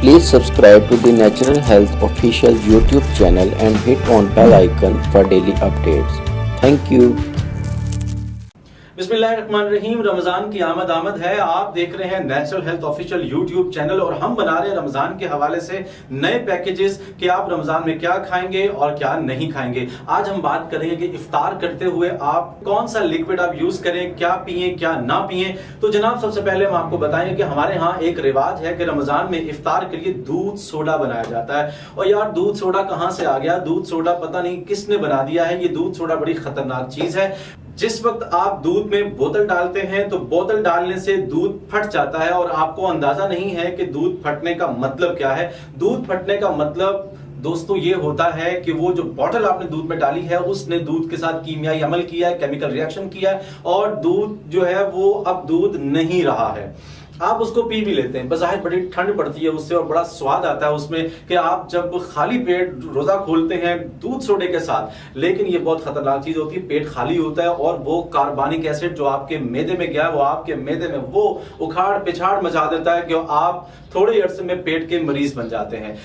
Please subscribe to the Natural Health official YouTube channel and hit on bell icon for daily updates. Thank you. बिस्मिल्लाहिर्रहमानिर्रहीम। रमज़ान की आमद है। आप देख रहे हैं natural health official YouTube channel और हम बना रहे हैं रमज़ान के हवाले से नए पैकेजेस कि आप रमज़ान में क्या खाएंगे और क्या नहीं खाएंगे। आज हम बात करेंगे कि इफ्तार करते हुए आप कौन सा लिक्विड आप यूज करें, क्या पिए क्या ना पिए। तो जनाब सबसे पहले हम आपको बताएंगे कि हमारे यहाँ एक रिवाज है कि रमज़ान में इफ्तार के लिए दूध सोडा बनाया जाता है। और यार दूध सोडा कहाँ से आ गया? दूध सोडा पता नहीं किसने बना दिया है। ये दूध सोडा बड़ी खतरनाक चीज है। जिस वक्त आप दूध में बोतल डालते हैं तो बोतल डालने से दूध फट जाता है और आपको अंदाजा नहीं है कि दूध फटने का मतलब क्या है। दूध फटने का मतलब दोस्तों ये होता है कि वो जो बोतल आपने दूध में डाली है उसने दूध के साथ कीमियाई अमल किया है, केमिकल रिएक्शन किया है और दूध जो है वो अब दूध नहीं रहा है। आप उसको पी भी लेते हैं, बज़ाहिर बड़ी ठंड पड़ती है उससे और बड़ा स्वाद आता है उसमें कि आप जब खाली पेट रोजा खोलते हैं दूध सोडे के साथ। लेकिन ये बहुत खतरनाक चीज होती है। पेट खाली होता है और वो कार्बनिक एसिड जो आपके मैदे में गया है वो आपके मैदे में वो उखाड़ पिछाड़ मचा देता है कि आप थोड़े अरसे में पेट के मरीज बन जाते हैं।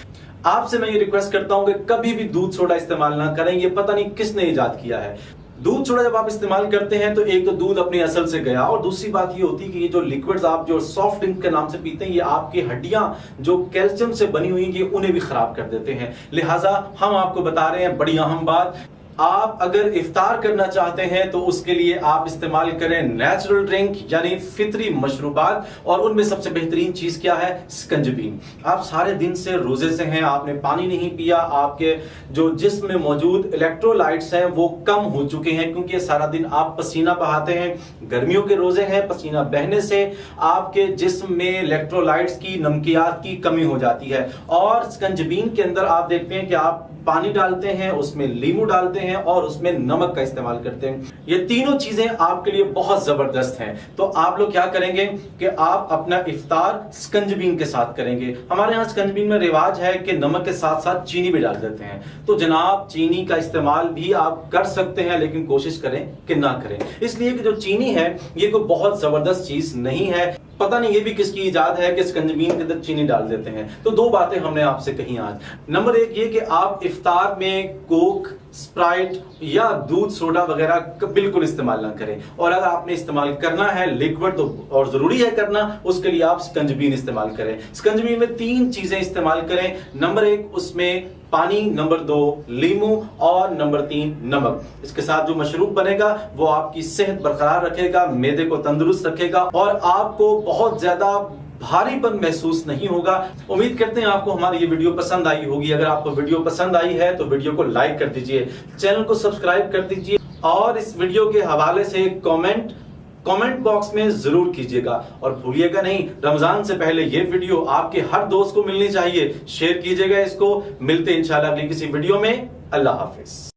आपसे मैं ये रिक्वेस्ट करता हूं कि कभी भी दूध सोडा इस्तेमाल ना करें। ये पता नहीं किसने इजाद किया है। दूध सोडा जब आप इस्तेमाल करते हैं तो एक तो दूध अपनी असल से गया और दूसरी बात ये होती है कि ये जो लिक्विड्स आप जो सॉफ्ट ड्रिंक के नाम से पीते हैं ये आपकी हड्डियां जो कैल्शियम से बनी हुई हैं उन्हें भी खराब कर देते हैं। लिहाजा हम आपको बता रहे हैं बड़ी अहम बात, आप अगर इफ्तार करना चाहते हैं तो उसके लिए आप इस्तेमाल करें नेचुरल ड्रिंक यानी फितरी मशरूबात। और उनमें सबसे बेहतरीन चीज क्या है? स्कंजबीन। आप सारे दिन से रोजे से हैं, आपने पानी नहीं पिया, आपके जो जिस्म में मौजूद इलेक्ट्रोलाइट्स हैं वो कम हो चुके हैं क्योंकि सारा दिन आप पसीना बहाते हैं। गर्मियों के रोजे हैं, पसीना बहने से आपके जिस्म में इलेक्ट्रोलाइट्स की, नमकियात की कमी हो जाती है। और स्कंजबीन के अंदर आप देखते हैं कि आप पानी डालते हैं, उसमें नींबू डालते हैं और उसमें नमक का इस्तेमाल करते हैं। ये तीनों चीजें आपके लिए बहुत जबरदस्त हैं। तो आप लोग क्या करेंगे कि आप अपना इफ्तार स्कंजबीन के साथ करेंगे। हमारे यहाँ स्कंजबीन में रिवाज है कि नमक के साथ साथ चीनी भी डाल देते हैं। तो जनाब चीनी का इस्तेमाल भी आप कर सकते हैं लेकिन कोशिश करें कि ना करें, इसलिए कि जो चीनी है ये कोई बहुत जबरदस्त चीज नहीं है। पता नहीं ये भी किसकी इजाद है कि स्कंजबीन के अंदर चीनी डाल देते हैं। तो दो बातें हमने आपसे कही आज। नंबर एक ये कि आप इफ्तार में कोक, स्प्राइट या दूध सोडा वगैरह बिल्कुल इस्तेमाल ना करें। और अगर आपने इस्तेमाल करना है लिक्विड तो और जरूरी है करना, उसके लिए आप स्कंजबीन इस्तेमाल करें। स्कंजबीन में 3 चीजें इस्तेमाल करें। नंबर 1 उसमें पानी, नंबर 2 लीमू और नंबर 3 नमक। इसके साथ जो मशरूब बनेगा वो आपकी सेहत बरकरार रखेगा, मैदे को तंदुरुस्त रखेगा और आपको बहुत ज्यादा भारीपन महसूस नहीं होगा। उम्मीद करते हैं आपको हमारी ये वीडियो पसंद आई होगी। अगर आपको वीडियो पसंद आई है तो वीडियो को लाइक कर दीजिए, चैनल को सब्सक्राइब कर दीजिए और इस वीडियो के हवाले से कमेंट बॉक्स में जरूर कीजिएगा। और भूलिएगा नहीं, रमजान से पहले ये वीडियो आपके हर दोस्त को मिलनी चाहिए। शेयर कीजिएगा इसको। मिलते हैं इंशाल्लाह अगली किसी वीडियो में। अल्लाह हाफिज।